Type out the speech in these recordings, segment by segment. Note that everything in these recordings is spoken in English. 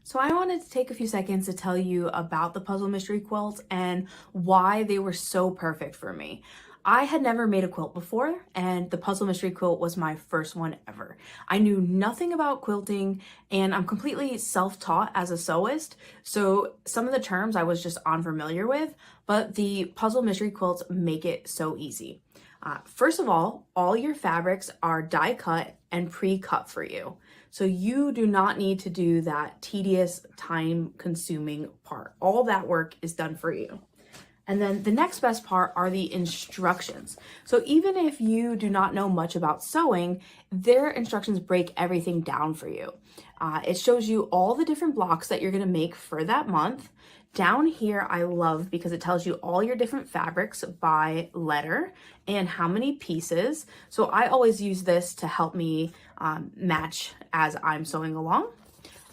So I wanted to take a few seconds to tell you about the Puzzle Mystery Quilt and why they were so perfect for me. I had never made a quilt before, and the Puzzle Mystery Quilt was my first one ever. I knew nothing about quilting, and I'm completely self-taught as a sewist, so some of the terms I was just unfamiliar with, but the Puzzle Mystery Quilts make it so easy. First of all your fabrics are die cut and pre-cut for you. So you do not need to do that tedious, time-consuming part. All that work is done for you. And then the next best part are the instructions. So even if you do not know much about sewing, their instructions break everything down for you. It shows you all the different blocks that you're gonna make for that month. Down here, I love because it tells you all your different fabrics by letter and how many pieces. So I always use this to help me match as I'm sewing along.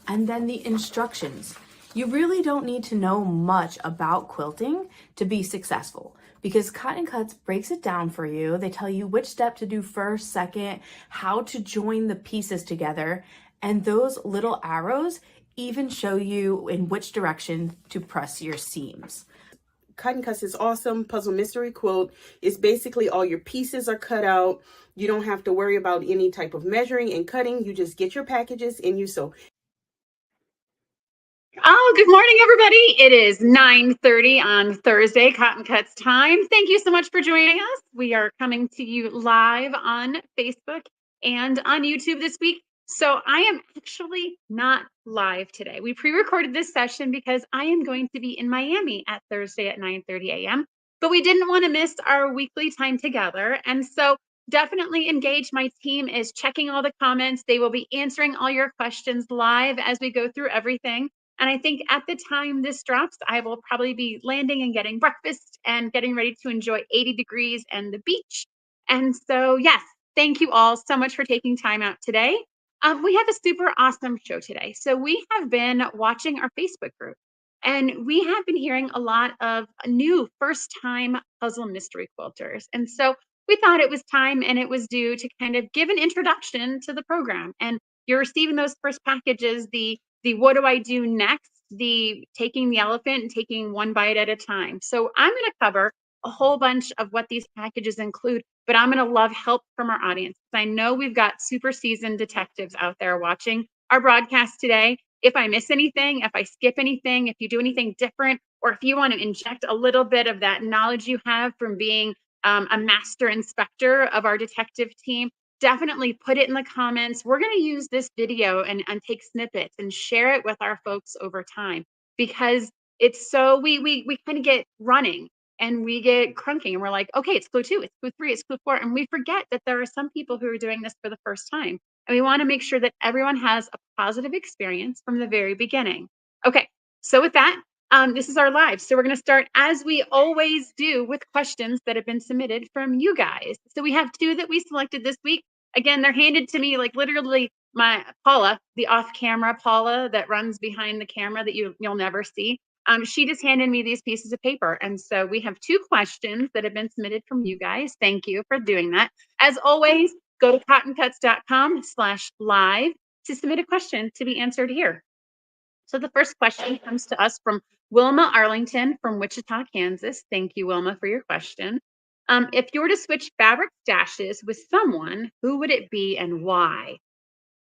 And then the instructions. You really don't need to know much about quilting to be successful because Cotton Cuts breaks it down for you. They tell you which step to do first, second, how to join the pieces together, and those little arrows even show you in which direction to press your seams. Cotton Cuts is awesome. Puzzle Mystery Quilt is basically all your pieces are cut out. You don't have to worry about any type of measuring and cutting. You just get your packages and you sew. Oh, good morning, everybody. It is 9:30 on Thursday, Cotton Cuts time. Thank you so much for joining us. We are coming to you live on Facebook and on YouTube this week. So I am actually not live today. We pre-recorded this session because I am going to be in Miami at Thursday at 9:30 a.m. But we didn't want to miss our weekly time together. And so definitely engage. My team is checking all the comments. They will be answering all your questions live as we go through everything. And I think at the time this drops, I will probably be landing and getting breakfast and getting ready to enjoy 80 degrees and the beach. And so, yes, thank you all so much for taking time out today. We have a super awesome show today. So we have been watching our Facebook group and we have been hearing a lot of new first-time puzzle mystery quilters. And so we thought it was time and it was due to kind of give an introduction to the program. And you're receiving those first packages, the what do I do next, the taking the elephant and taking one bite at a time. So I'm going to cover a whole bunch of what these packages include, but I'm going to love help from our audience. I know we've got super seasoned detectives out there watching our broadcast today. If I miss anything, if I skip anything, if you do anything different, or if you want to inject a little bit of that knowledge you have from being a master inspector of our detective team, definitely put it in the comments. We're going to use this video and take snippets and share it with our folks over time because it's so we kind of get running and we get crunking and we're like, okay, it's clue 2, it's clue 3, it's clue 4. And we forget that there are some people who are doing this for the first time. And we want to make sure that everyone has a positive experience from the very beginning. Okay, so with that, this is our live. So we're going to start as we always do with questions that have been submitted from you guys. So we have 2 that we selected this week. Again, they're handed to me like literally my Paula, the off-camera Paula that runs behind the camera that you'll never see. She just handed me these pieces of paper. And so we have 2 questions that have been submitted from you guys. Thank you for doing that. As always, go to cottoncuts.com/live to submit a question to be answered here. So the first question comes to us from Wilma Arlington from Wichita, Kansas. Thank you, Wilma, for your question. If you were to switch fabric stashes with someone, who would it be and why?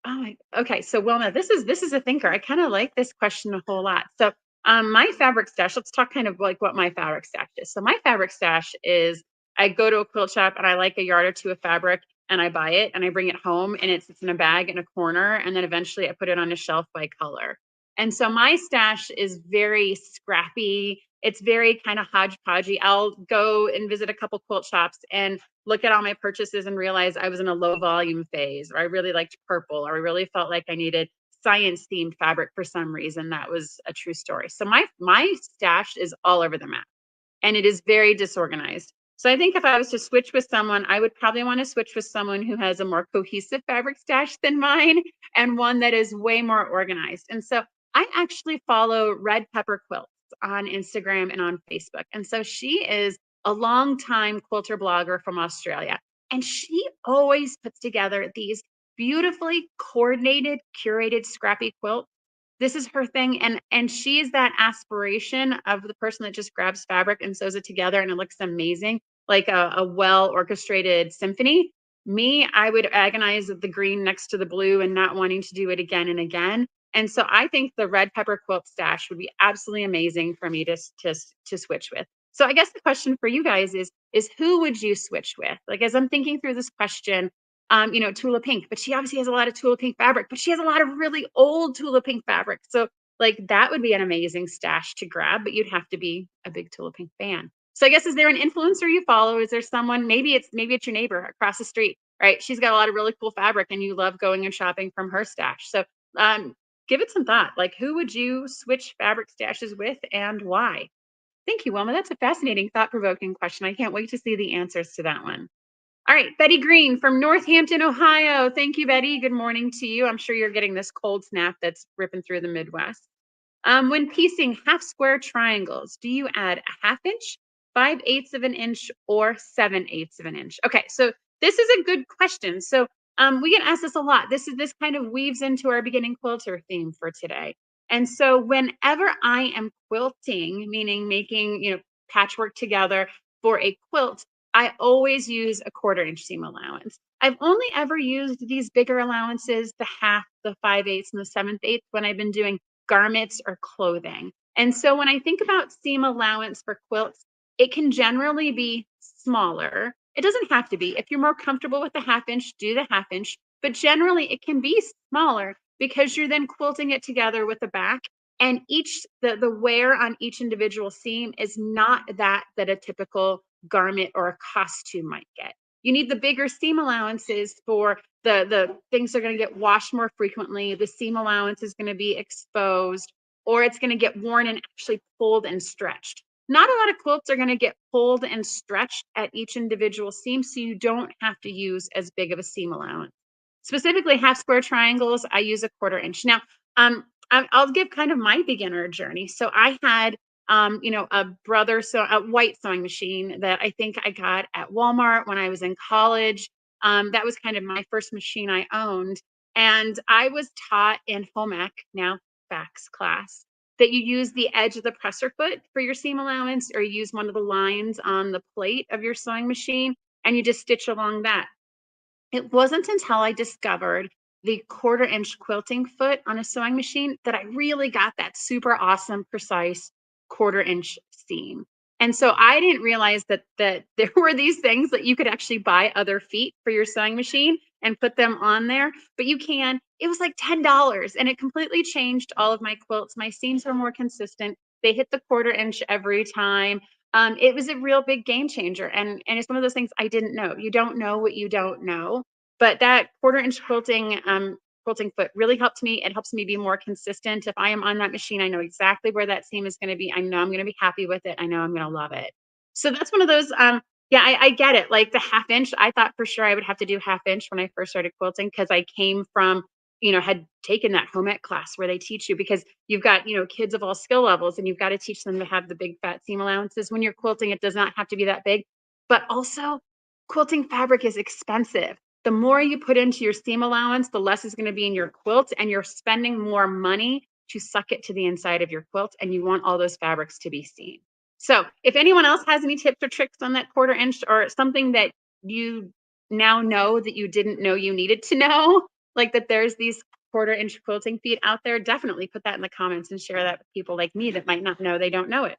Oh, okay. So Wilma, this is a thinker. I kind of like this question a whole lot. So my fabric stash, let's talk kind of like what my fabric stash is. So my fabric stash is I go to a quilt shop and I like a yard or 2 of fabric and I buy it and I bring it home and it sits in a bag in a corner. And then eventually I put it on a shelf by color. And so my stash is very scrappy. It's very kind of hodgepodgey. I'll go and visit a couple quilt shops and look at all my purchases and realize I was in a low volume phase, or I really liked purple, or I really felt like I needed science themed fabric for some reason. That was a true story. So my stash is all over the map and it is very disorganized. So I think if I was to switch with someone, I would probably want to switch with someone who has a more cohesive fabric stash than mine and one that is way more organized. And so I actually follow Red Pepper Quilts on Instagram and on Facebook. And so she is a longtime quilter blogger from Australia. And she always puts together these beautifully coordinated, curated, scrappy quilts This is her thing. And she's that aspiration of the person that just grabs fabric and sews it together and it looks amazing, like a well orchestrated symphony. Me, I would agonize at the green next to the blue and not wanting to do it again and again. And so I think the red pepper quilt stash would be absolutely amazing for me to switch with. So I guess the question for you guys is who would you switch with? Like, as I'm thinking through this question, Tula Pink, but she obviously has a lot of Tula Pink fabric, but she has a lot of really old Tula Pink fabric. So like that would be an amazing stash to grab, but you'd have to be a big Tula Pink fan. So I guess, is there an influencer you follow? Is there someone, maybe it's your neighbor across the street, right? She's got a lot of really cool fabric and you love going and shopping from her stash. So give it some thought. Like, who would you switch fabric stashes with and why? Thank you, Wilma. That's a fascinating, thought-provoking question. I can't wait to see the answers to that one. All right, Betty Green from Northampton, Ohio. Thank you, Betty. Good morning to you. I'm sure you're getting this cold snap that's ripping through the Midwest. When piecing half square triangles, do you add a 1/2 inch, 5/8 of an inch, or 7/8 of an inch? Okay, so this is a good question. So we get asked this a lot. This kind of weaves into our beginning quilter theme for today. And so whenever I am quilting, meaning making, patchwork together for a quilt, I always use a 1/4 inch seam allowance. I've only ever used these bigger allowances, the half, the 5/8, and the 7/8 when I've been doing garments or clothing. And so when I think about seam allowance for quilts, it can generally be smaller. It doesn't have to be. If you're more comfortable with the 1/2 inch, do the 1/2 inch. But generally, it can be smaller because you're then quilting it together with the back. And the wear on each individual seam is not that a typical garment or a costume might get. You need the bigger seam allowances for the things that are going to get washed more frequently. The seam allowance is going to be exposed, or it's going to get worn and actually pulled and stretched. Not a lot of quilts are going to get pulled and stretched at each individual seam, so you don't have to use as big of a seam allowance. Specifically, half square triangles, I use a 1/4 inch. Now, I'll give kind of my beginner journey. So I had a white sewing machine that I think I got at Walmart when I was in college. That was kind of my first machine I owned. And I was taught in home ec, now FACS class, that you use the edge of the presser foot for your seam allowance, or you use one of the lines on the plate of your sewing machine, and you just stitch along that. It wasn't until I discovered the 1/4 inch quilting foot on a sewing machine that I really got that super awesome, precise 1/4 inch seam. And so I didn't realize that there were these things that you could actually buy other feet for your sewing machine and put them on there, but you can. It was like $10 and it completely changed all of my quilts. My seams are more consistent. They hit the 1/4 inch every time. It was a real big game changer. And it's one of those things I didn't know. You don't know what you don't know. But that 1/4 inch quilting foot really helped me. It helps me be more consistent. If I am on that machine, I know exactly where that seam is going to be. I know I'm going to be happy with it. I know I'm going to love it. So that's one of those. Yeah, I get it. Like the 1/2 inch, I thought for sure I would have to do 1/2 inch when I first started quilting because I came from, had taken that home ec class where they teach you, because you've got, kids of all skill levels and you've got to teach them to have the big fat seam allowances. When you're quilting, it does not have to be that big. But also, quilting fabric is expensive. The more you put into your seam allowance, the less is going to be in your quilt, and you're spending more money to suck it to the inside of your quilt, and you want all those fabrics to be seen. So if anyone else has any tips or tricks on that 1/4 inch, or something that you now know that you didn't know you needed to know, like that there's these 1/4 inch quilting feet out there, definitely put that in the comments and share that with people like me that might not know they don't know it.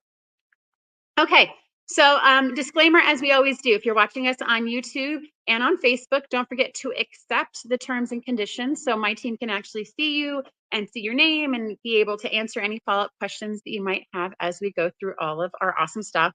Okay, so disclaimer, as we always do, if you're watching us on YouTube and on Facebook, don't forget to accept the terms and conditions so my team can actually see you and see your name and be able to answer any follow-up questions that you might have as we go through all of our awesome stuff.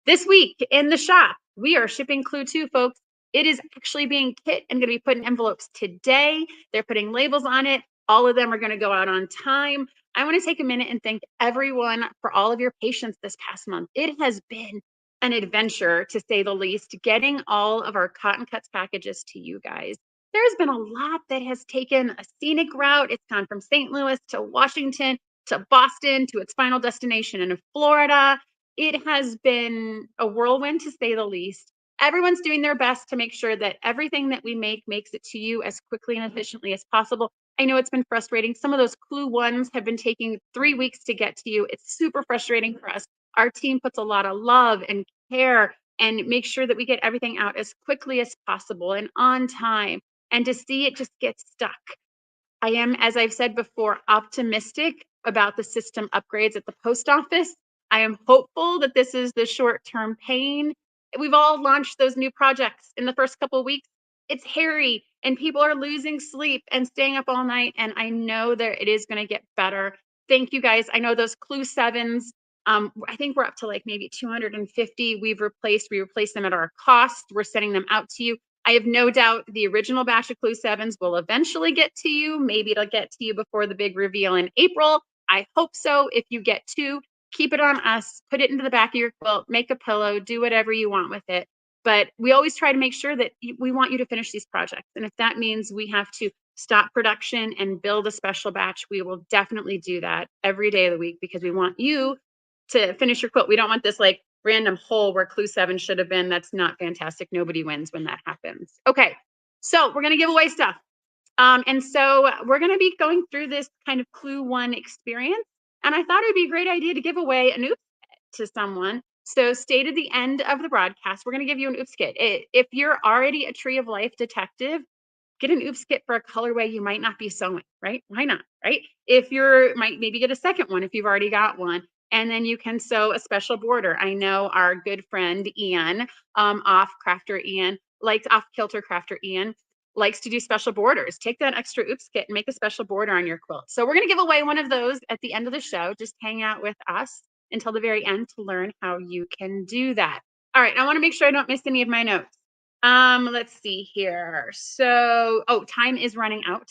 This week in the shop, we are shipping Clue 2, folks. It is actually being kit and going to be put in envelopes today. They're putting labels on it. All of them are going to go out on time. I want to take a minute and thank everyone for all of your patience this past month. It has been an adventure, to say the least, getting all of our Cotton Cuts packages to you guys. There's been a lot that has taken a scenic route. It's gone from St. Louis to Washington to Boston to its final destination in Florida. It has been a whirlwind, to say the least. Everyone's doing their best to make sure that everything that we make makes it to you as quickly and efficiently as possible. I know it's been frustrating. Some of those clue ones have been taking 3 weeks to get to you. It's super frustrating for us. Our team puts a lot of love and care and make sure that we get everything out as quickly as possible and on time. And to see it just get stuck. I am, as I've said before, optimistic about the system upgrades at the post office. I am hopeful that this is the short-term pain. We've all launched those new projects in the first couple of weeks. It's hairy and people are losing sleep and staying up all night. And I know that it is going to get better. Thank you guys. I know those Clue 7s. I think we're up to like maybe 250 we replaced them at our cost. We're sending them out to you. I have no doubt the original batch of Clue 7s will eventually get to you. Maybe it'll get to you before the big reveal in April. I hope so. If you get 2, keep it on us, put it into the back of your quilt, make a pillow, do whatever you want with it. But we always try to make sure that we want you to finish these projects. And if that means we have to stop production and build a special batch, we will definitely do that every day of the week because we want you to finish your quilt. We don't want this like random hole where Clue 7 should have been. That's not fantastic. Nobody wins when that happens. Okay, so we're going to give away stuff. And so we're going to be going through this kind of Clue 1 experience. And I thought it would be a great idea to give away an oops kit to someone. So stay to the end of the broadcast. We're going to give you an oops kit. If you're already a Tree of Life detective, get an oops kit for a colorway you might not be sewing, right? Why not, right? If you're, might maybe get a second one if you've already got one. And then you can sew a special border. I know our good friend Ian, off Kilter Crafter Ian, likes to do special borders. Take that extra oops kit and make a special border on your quilt. So we're going to give away one of those at the end of the show. Just hang out with us until the very end to learn how you can do that. All right, I want to make sure I don't miss any of my notes. Let's see here. So, time is running out.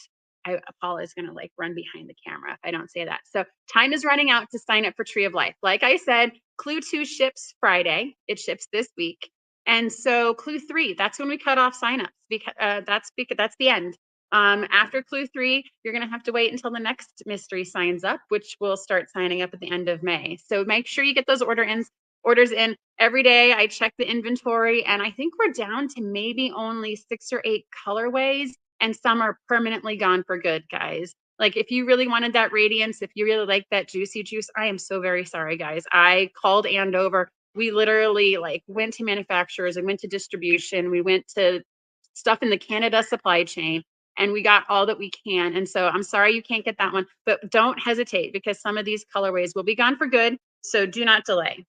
Paula is going to like run behind the camera if I don't say that. So time is running out to sign up for Tree of Life. Like I said, Clue 2 ships Friday. It ships this week. And so Clue 3, that's when we cut off signups because that's the end. After Clue 3, you're going to have to wait until the next mystery signs up, which will start signing up at the end of May. So make sure you get those orders in every day. I check the inventory and I think we're down to maybe only 6 or 8 colorways. And some are permanently gone for good, guys. Like if you really wanted that radiance, if you really like that juicy juice, I am so very sorry, guys. I called Andover. We literally like went to manufacturers and went to distribution. We went to stuff in the Canada supply chain and we got all that we can. And so I'm sorry you can't get that one, but don't hesitate because some of these colorways will be gone for good. So do not delay.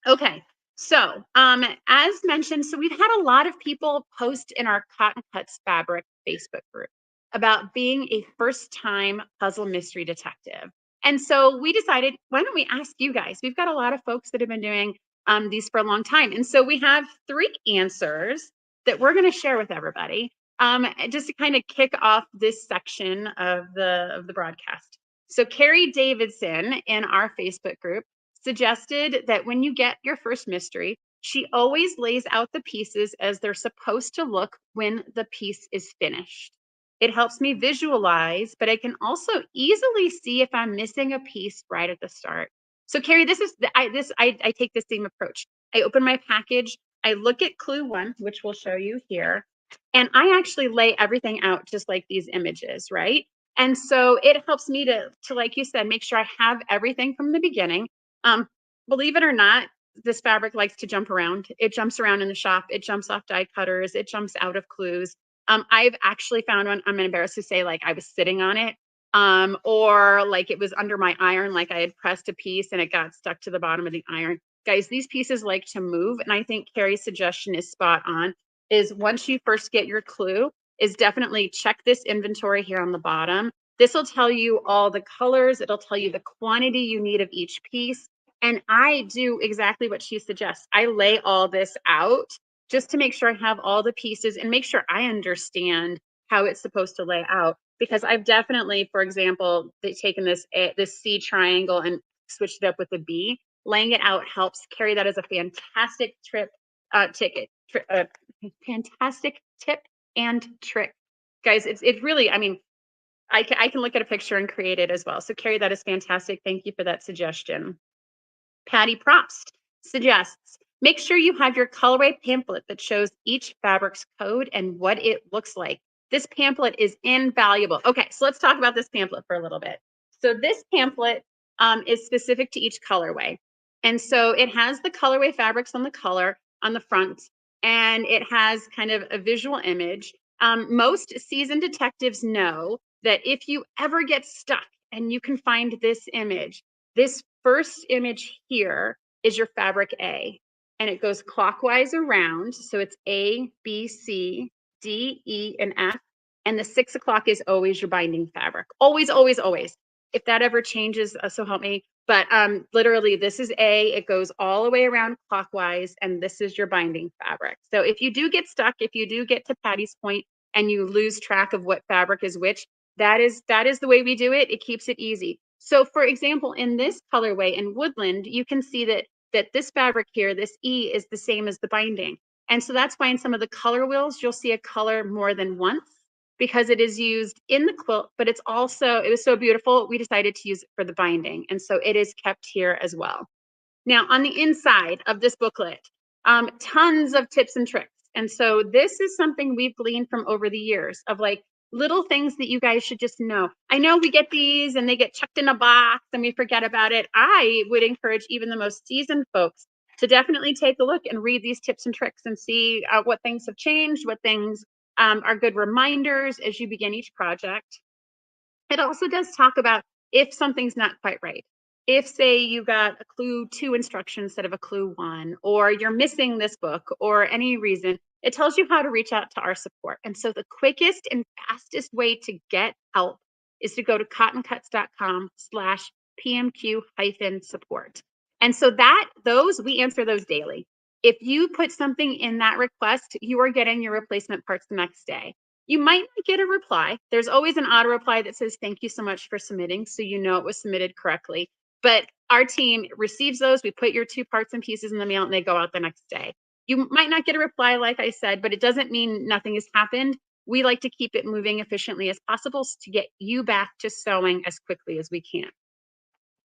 Okay. So, as mentioned, so we've had a lot of people post in our Cotton Cuts Fabric Facebook group about being a first-time puzzle mystery detective. And so we decided, why don't we ask you guys? We've got a lot of folks that have been doing these for a long time. And so we have 3 answers that we're going to share with everybody just to kind of kick off this section of the broadcast. So Carrie Davidson in our Facebook group suggested that when you get your first mystery, she always lays out the pieces as they're supposed to look when the piece is finished. It helps me visualize, but I can also easily see if I'm missing a piece right at the start. So Carrie, I take the same approach. I open my package, I look at Clue 1, which we'll show you here, and I actually lay everything out just like these images, right? And so it helps me to like you said, make sure I have everything from the beginning. Believe it or not, this fabric likes to jump around. It jumps around in the shop. It jumps off die cutters. It jumps out of clues. I've actually found one, I'm embarrassed to say, like I was sitting on it, or like it was under my iron, like I had pressed a piece and it got stuck to the bottom of the iron. Guys, these pieces like to move. And I think Carrie's suggestion is spot on, is once you first get your clue, is definitely check this inventory here on the bottom. This will tell you all the colors. It'll tell you the quantity you need of each piece. And I do exactly what she suggests. I lay all this out just to make sure I have all the pieces and make sure I understand how it's supposed to lay out. Because I've definitely, for example, taken this C triangle and switched it up with a B. Laying it out helps. Carry that as a fantastic fantastic tip and trick. Guys, it's really, I mean, I can look at a picture and create it as well. So Carrie, that is fantastic. Thank you for that suggestion. Patty Probst suggests, make sure you have your colorway pamphlet that shows each fabric's code and what it looks like. This pamphlet is invaluable. Okay, so let's talk about this pamphlet for a little bit. So this pamphlet is specific to each colorway. And so it has the colorway fabrics on the front, and it has kind of a visual image. Most seasoned detectives know that if you ever get stuck and you can find this image, this first image here is your fabric A, and it goes clockwise around. So it's A, B, C, D, E, and F. And the 6 o'clock is always your binding fabric. Always, always, always. If that ever changes, so help me. But literally, this is A. It goes all the way around clockwise, and this is your binding fabric. So if you do get stuck, if you do get to Patty's point and you lose track of what fabric is which, that is the way we do it. It keeps it easy. So for example, in this colorway in Woodland, you can see that this fabric here, this E, is the same as the binding. And so that's why in some of the color wheels, you'll see a color more than once, because it is used in the quilt, but it was so beautiful, we decided to use it for the binding. And so it is kept here as well. Now, on the inside of this booklet, tons of tips and tricks. And so this is something we've gleaned from over the years of like little things that you guys should just know. I know we get these and they get chucked in a box and we forget about it. I would encourage even the most seasoned folks to definitely take a look and read these tips and tricks and see what things have changed, what things are good reminders as you begin each project. It also does talk about if something's not quite right. If, say, you got a clue 2 instruction instead of a clue 1, or you're missing this book, or any reason, it tells you how to reach out to our support. And so the quickest and fastest way to get help is to go to cottoncuts.com/PMQ-support. And so we answer those daily. If you put something in that request, you are getting your replacement parts the next day. You might not get a reply. There's always an auto reply that says, thank you so much for submitting, so you know it was submitted correctly. But our team receives those. We put your 2 parts and pieces in the mail and they go out the next day. You might not get a reply, like I said, but it doesn't mean nothing has happened. We like to keep it moving efficiently as possible to get you back to sewing as quickly as we can.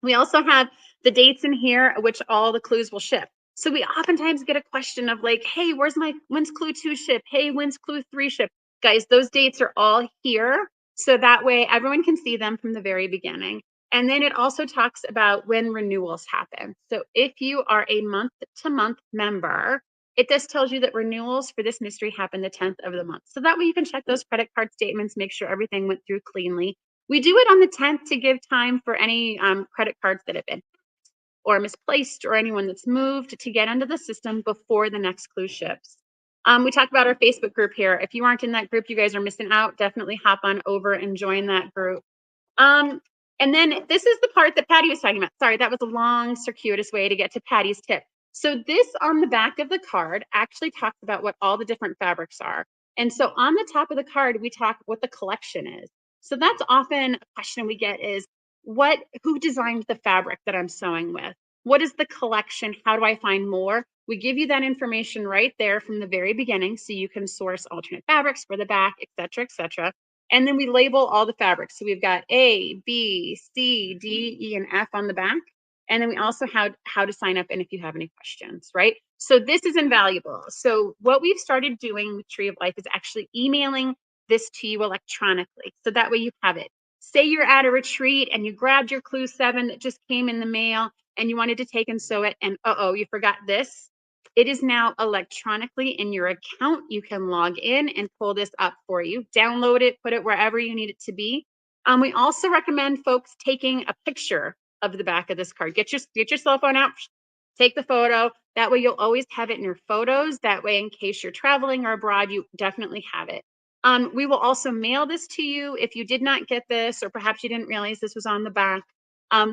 We also have the dates in here, which all the clues will ship. So we oftentimes get a question of like, hey, when's clue 2 ship? Hey, when's clue 3 ship? Guys, those dates are all here. So that way everyone can see them from the very beginning. And then it also talks about when renewals happen. So if you are a month-to-month member, it just tells you that renewals for this mystery happen the 10th of the month. So that way you can check those credit card statements, make sure everything went through cleanly. We do it on the 10th to give time for any credit cards that have been or misplaced or anyone that's moved to get into the system before the next clue ships. We talked about our Facebook group here. If you aren't in that group, you guys are missing out. Definitely hop on over and join that group. And then this is the part that Patty was talking about. Sorry, that was a long, circuitous way to get to Patty's tip. So this on the back of the card actually talks about what all the different fabrics are. And so on the top of the card, we talk what the collection is. So that's often a question we get is, who designed the fabric that I'm sewing with? What is the collection? How do I find more? We give you that information right there from the very beginning so you can source alternate fabrics for the back, et cetera, et cetera. And then we label all the fabrics. So we've got A, B, C, D, E, and F on the back. And then we also have how to sign up and if you have any questions, right? So this is invaluable. So what we've started doing with Tree of Life is actually emailing this to you electronically. So that way you have it. Say you're at a retreat and you grabbed your clue 7 that just came in the mail and you wanted to take and sew it and you forgot this. It is now electronically in your account. You can log in and pull this up for you. Download it, put it wherever you need it to be. We also recommend folks taking a picture of the back of this card. Get your cell phone out, take the photo. That way you'll always have it in your photos. That way, in case you're traveling or abroad, you definitely have it. We will also mail this to you if you did not get this, or perhaps you didn't realize this was on the back.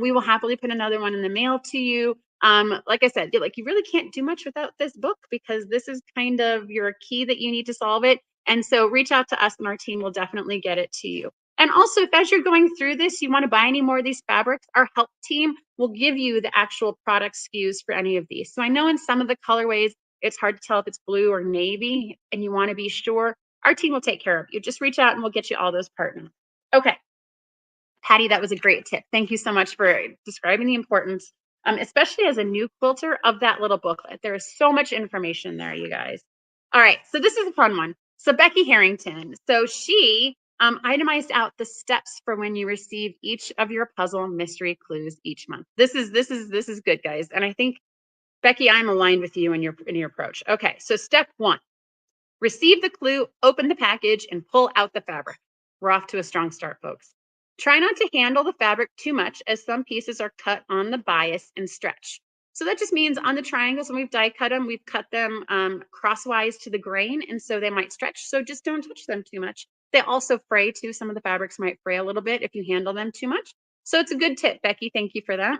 We will happily put another one in the mail to you. Like I said, you really can't do much without this book because this is kind of your key that you need to solve it. And so reach out to us and our team will definitely get it to you. And also, if as you're going through this, you want to buy any more of these fabrics, our help team will give you the actual product SKUs for any of these. So I know in some of the colorways, it's hard to tell if it's blue or navy and you want to be sure. Our team will take care of you. Just reach out and we'll get you all those partners. Okay. Patty, that was a great tip. Thank you so much for describing the importance, especially as a new quilter, of that little booklet. There is so much information there, you guys. All right, so this is a fun one. So Becky Harrington, so she itemized out the steps for when you receive each of your puzzle mystery clues each month. This is good, guys. And I think, Becky, I'm aligned with you in your approach. Okay, so step 1, receive the clue, open the package, and pull out the fabric. We're off to a strong start, folks. Try not to handle the fabric too much, as some pieces are cut on the bias and stretch. So that just means on the triangles, when we've die cut them, we've cut them crosswise to the grain, and so they might stretch. So just don't touch them too much. They also fray too. Some of the fabrics might fray a little bit if you handle them too much. So it's a good tip, Becky. Thank you for that.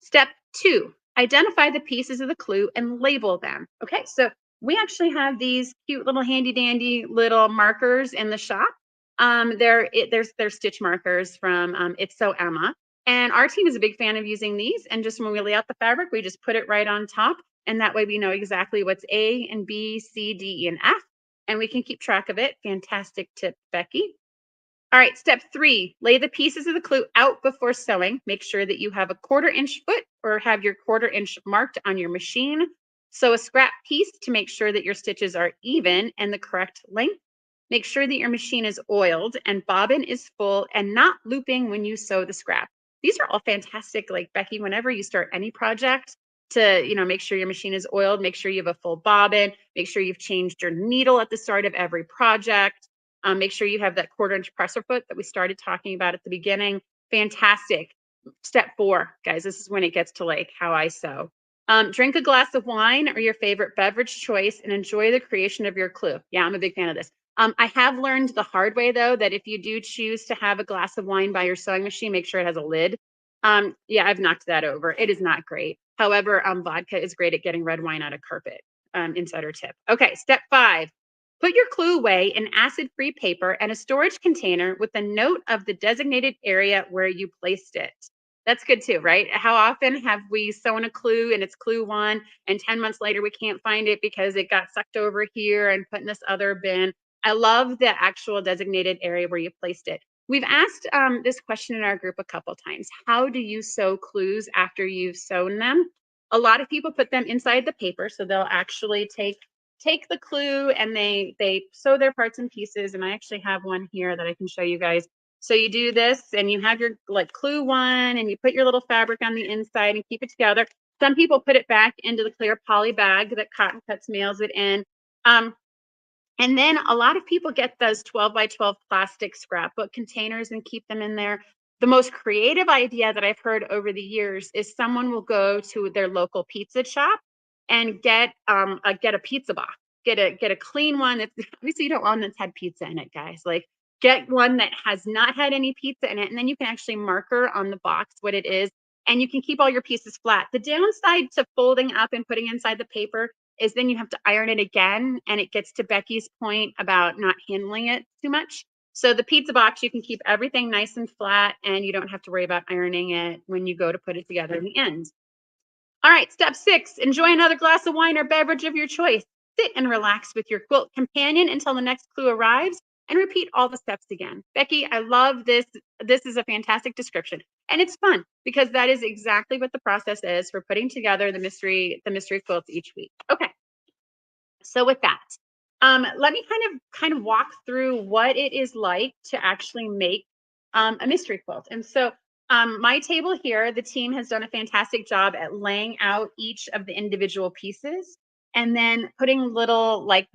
Step 2, identify the pieces of the clue and label them. Okay, so we actually have these cute little handy dandy little markers in the shop. They're stitch markers from It's So Emma. And our team is a big fan of using these. And just when we lay out the fabric, we just put it right on top. And that way we know exactly what's A and B, C, D, E, and F. And we can keep track of it. Fantastic tip, Becky. All right, step 3, lay the pieces of the clue out before sewing. Make sure that you have a 1/4 inch foot or have your 1/4 inch marked on your machine. Sew a scrap piece to make sure that your stitches are even and the correct length. Make sure that your machine is oiled and bobbin is full and not looping when you sew the scrap. These are all fantastic, like Becky, whenever you start any project, to make sure your machine is oiled, make sure you have a full bobbin, make sure you've changed your needle at the start of every project. Make sure you have that 1/4 inch presser foot that we started talking about at the beginning. Fantastic. Step 4, guys, this is when it gets to like how I sew. Drink a glass of wine or your favorite beverage choice and enjoy the creation of your clue. Yeah, I'm a big fan of this. I have learned the hard way, though, that if you do choose to have a glass of wine by your sewing machine, make sure it has a lid. Yeah, I've knocked that over. It is not great. However, vodka is great at getting red wine out of carpet. Insider tip. Okay, step 5. Put your clue away in acid-free paper and a storage container with a note of the designated area where you placed it. That's good too, right? How often have we sewn a clue and it's clue 1 and 10 months later we can't find it because it got sucked over here and put in this other bin? I love the actual designated area where you placed it. We've asked this question in our group a couple times. How do you sew clues after you've sewn them? A lot of people put them inside the paper, so they'll actually take the clue and they sew their parts and pieces. And I actually have one here that I can show you guys. So you do this and you have your like clue 1 and you put your little fabric on the inside and keep it together. Some people put it back into the clear poly bag that Cotton Cuts mails it in. And then a lot of people get those 12 by 12 plastic scrapbook containers and keep them in there. The most creative idea that I've heard over the years is someone will go to their local pizza shop and get a pizza box. Get a clean one. Obviously you don't want one that's had pizza in it, guys. Like get one that has not had any pizza in it, and then you can actually marker on the box what it is, and you can keep all your pieces flat. The downside to folding up and putting inside the paper is then you have to iron it again, and it gets to Becky's point about not handling it too much. So the pizza box, you can keep everything nice and flat, and you don't have to worry about ironing it when you go to put it together in the end. All right, step 6, enjoy another glass of wine or beverage of your choice. Sit and relax with your quilt companion until the next clue arrives and repeat all the steps again. Becky, I love this. This is a fantastic description. And it's fun because that is exactly what the process is for putting together the mystery quilts each week. Okay. So with that, let me kind of walk through what it is like to actually make a mystery quilt. And so my table here, the team has done a fantastic job at laying out each of the individual pieces and then putting little like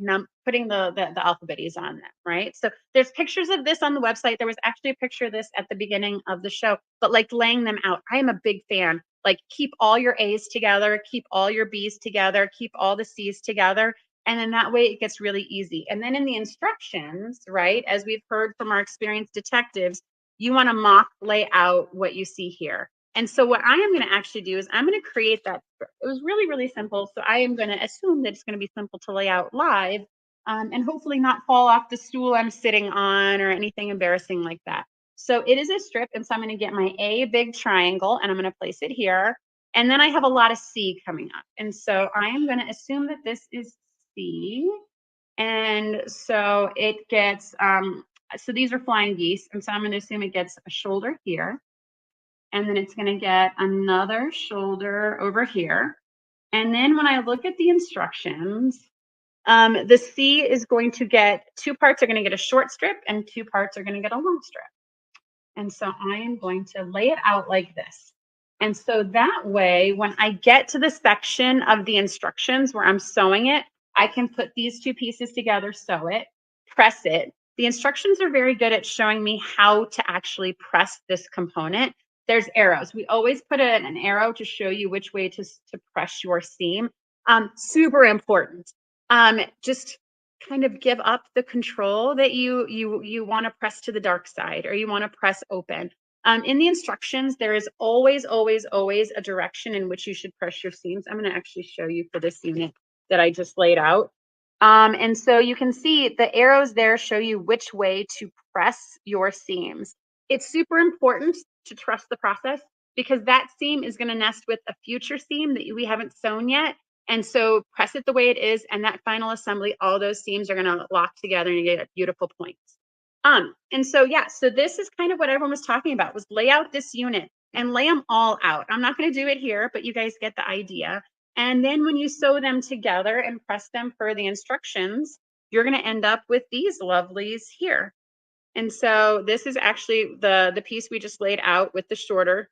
putting the alphabetties on them, right? So there's pictures of this on the website. There was actually a picture of this at the beginning of the show, but like laying them out, I am a big fan. Like keep all your A's together, keep all your B's together, keep all the C's together. And then that way it gets really easy. And then in the instructions, right, as we've heard from our experienced detectives, you want to mock lay out what you see here. And so what I am going to actually do is I'm going to create that. It was really, really simple. So I am going to assume that it's going to be simple to lay out live and hopefully not fall off the stool I'm sitting on or anything embarrassing like that. So it is a strip. And so I'm going to get my A big triangle and I'm going to place it here. And then I have a lot of C coming up. And so I am going to assume that this is C. And so it gets, so these are flying geese. And so I'm going to assume it gets a shoulder here. And then it's going to get another shoulder over here. And then when I look at the instructions, The C is going to get, 2 parts are going to get a short strip and 2 parts are going to get a long strip. And so I am going to lay it out like this. And so that way, when I get to the section of the instructions where I'm sewing it, I can put these 2 pieces together, sew it, press it. The instructions are very good at showing me how to actually press this component. There's arrows. We always put an arrow to show you which way to press your seam. Super important. Just kind of give up the control that you want to press to the dark side or you want to press open. In the instructions, there is always a direction in which you should press your seams. I'm going to actually show you for this unit that I just laid out. And so you can see the arrows there show you which way to press your seams. It's super important to trust the process because that seam is going to nest with a future seam that we haven't sewn yet. And so press it the way it is, and that final assembly, all those seams are going to lock together and you get beautiful points. And so, yeah, so this is kind of what everyone was talking about, was lay out this unit and lay them all out. I'm not going to do it here, but you guys get the idea. And then when you sew them together and press them per the instructions, you're going to end up with these lovelies here. And so this is actually the piece we just laid out with the shorter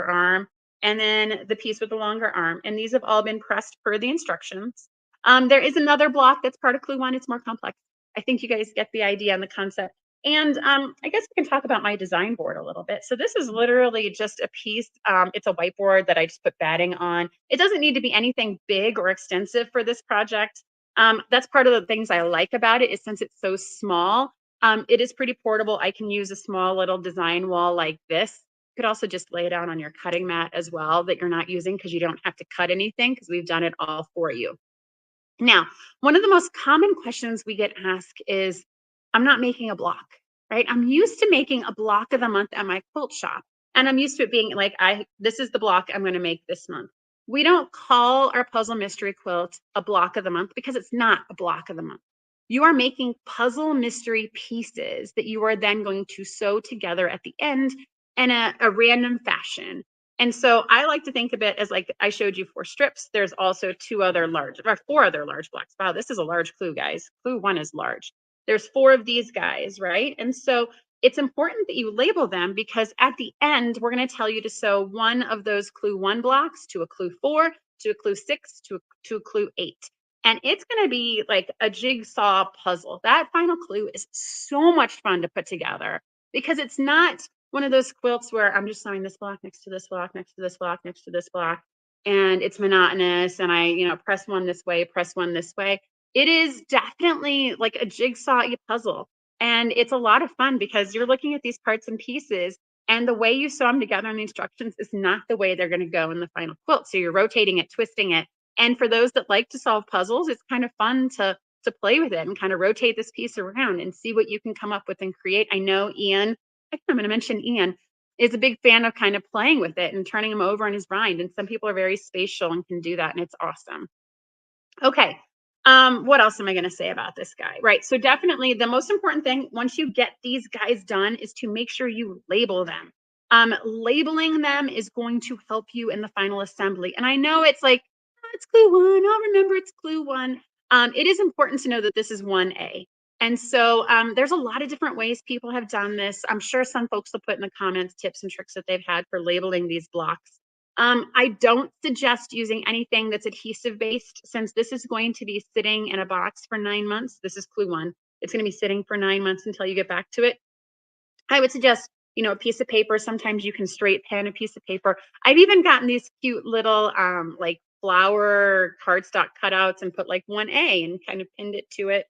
arm, and then the piece with the longer arm. And these have all been pressed per the instructions. There is another block that's part of clue 1. It's more complex. I think you guys get the idea and the concept. And I guess we can talk about my design board a little bit. So this is literally just a piece. It's a whiteboard that I just put batting on. It doesn't need to be anything big or extensive for this project. That's part of the things I like about it, is since it's so small, it is pretty portable. I can use a small little design wall like this. You could also just lay it out on your cutting mat as well that you're not using, because you don't have to cut anything because we've done it all for you. Now, one of the most common questions we get asked is, I'm not making a block, right? I'm used to making a block of the month at my quilt shop. And I'm used to it being like, this is the block I'm going to make this month. We don't call our Puzzle Mystery Quilt a block of the month because it's not a block of the month. You are making puzzle mystery pieces that you are then going to sew together at the end in a random fashion. And so I like to think of it as, like I showed you 4 strips. There's also 4 other large blocks. Wow, this is a large clue, guys. Clue 1 is large. There's 4 of these guys, right? And so it's important that you label them, because at the end, we're going to tell you to sew one of those clue 1 blocks to a clue 4, to a clue 6, to a clue 8. And it's going to be like a jigsaw puzzle. That final clue is so much fun to put together, because it's not one of those quilts where I'm just sewing this block next to this block, next to this block, next to this block, and it's monotonous. And I, press one this way, press one this way. It is definitely like a jigsaw puzzle. And it's a lot of fun because you're looking at these parts and pieces, and the way you sew them together in the instructions is not the way they're going to go in the final quilt. So you're rotating it, twisting it. And for those that like to solve puzzles, it's kind of fun to play with it and kind of rotate this piece around and see what you can come up with and create. I know Ian, I'm going to mention Ian, is a big fan of kind of playing with it and turning them over in his bind. And some people are very spatial and can do that, and it's awesome. Okay. What else am I going to say about this guy? Right. So definitely the most important thing once you get these guys done is to make sure you label them. Labeling them is going to help you in the final assembly. And I know it's like, oh, it's clue 1. I'll remember it's clue 1. It is important to know that this is 1A. And so there's a lot of different ways people have done this. I'm sure some folks will put in the comments tips and tricks that they've had for labeling these blocks. I don't suggest using anything that's adhesive based, since this is going to be sitting in a box for 9 months. This is clue 1. It's going to be sitting for 9 months until you get back to it. I would suggest, a piece of paper. Sometimes you can straight pen a piece of paper. I've even gotten these cute little like flower cardstock cutouts and put like 1A and kind of pinned it to it.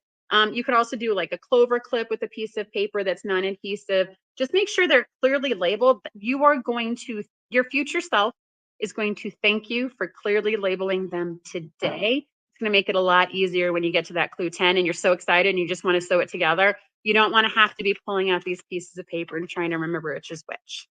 You could also do like a clover clip with a piece of paper that's non-adhesive. Just make sure they're clearly labeled. Your future self is going to thank you for clearly labeling them today. It's going to make it a lot easier when you get to that clue 10 and you're so excited and you just want to sew it together. You don't want to have to be pulling out these pieces of paper and trying to remember which is which.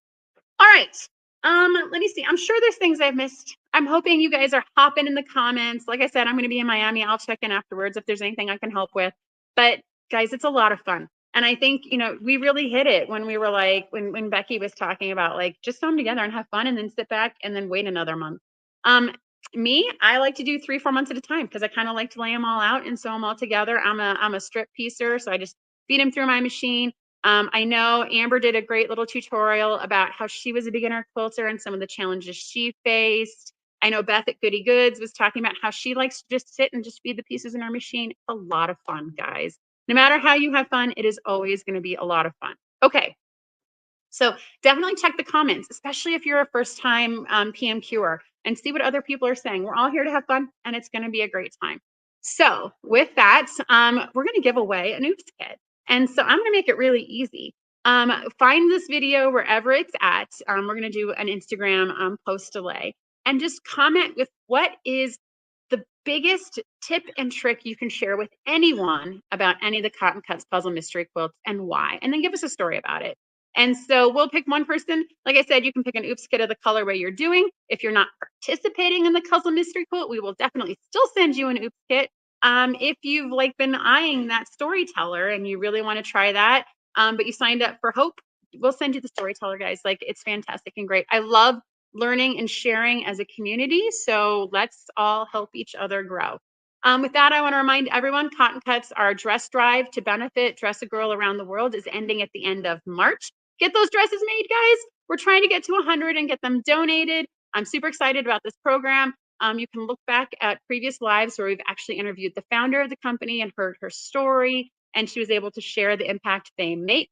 All right. Let me see. I'm sure there's things I've missed. I'm hoping you guys are hopping in the comments. Like I said, I'm going to be in Miami. I'll check in afterwards if there's anything I can help with. But guys, it's a lot of fun. And I think, we really hit it when we were like, when Becky was talking about like, just sew them together and have fun and then sit back and then wait another month. Me, I like to do 3-4 months at a time because I kind of like to lay them all out and sew them all together. I'm a strip piecer, so I just feed them through my machine. I know Amber did a great little tutorial about how she was a beginner quilter and some of the challenges she faced. I know Beth at Goody Goods was talking about how she likes to just sit and just feed the pieces in her machine. A lot of fun, guys. No matter how you have fun, it is always going to be a lot of fun. Okay, so definitely check the comments, especially if you're a first time PMQer, and see what other people are saying. We're all here to have fun, and it's going to be a great time. So with that, we're going to give away an oops kit. And so I'm going to make it really easy. Find this video wherever it's at. We're going to do an Instagram post delay, and just comment with what is the biggest tip and trick you can share with anyone about any of the Cotton Cuts puzzle mystery quilts and why, and then give us a story about it. And so we'll pick one person. Like I said, you can pick an oops kit of the colorway you're doing. If you're not participating in the Puzzle Mystery Quilt, we will definitely still send you an oops kit. If you've been eyeing that storyteller and you really want to try that, but you signed up for Hope, we'll send you the storyteller, guys. It's fantastic and great. I love learning and sharing as a community. So let's all help each other grow. With that, I want to remind everyone, Cotton Cuts, our dress drive to benefit Dress a Girl Around the World, is ending at the end of March. Get those dresses made, guys. We're trying to get to 100 and get them donated. I'm super excited about this program. You can look back at previous lives where we've actually interviewed the founder of the company and heard her story, and she was able to share the impact they make.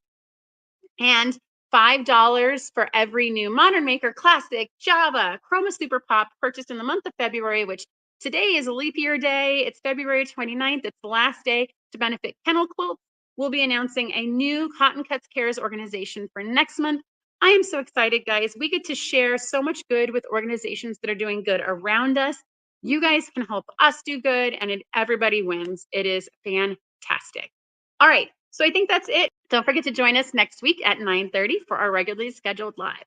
And $5 for every new Modern Maker, Classic, Java, Chroma Super Pop purchased in the month of February, which today is a leap year day. It's February 29th. It's the last day to benefit Kennel Quilts. We'll be announcing a new Cotton Cuts Cares organization for next month. I am so excited, guys. We get to share so much good with organizations that are doing good around us. You guys can help us do good, and everybody wins. It is fantastic. All right, so I think that's it. Don't forget to join us next week at 9:30 for our regularly scheduled live.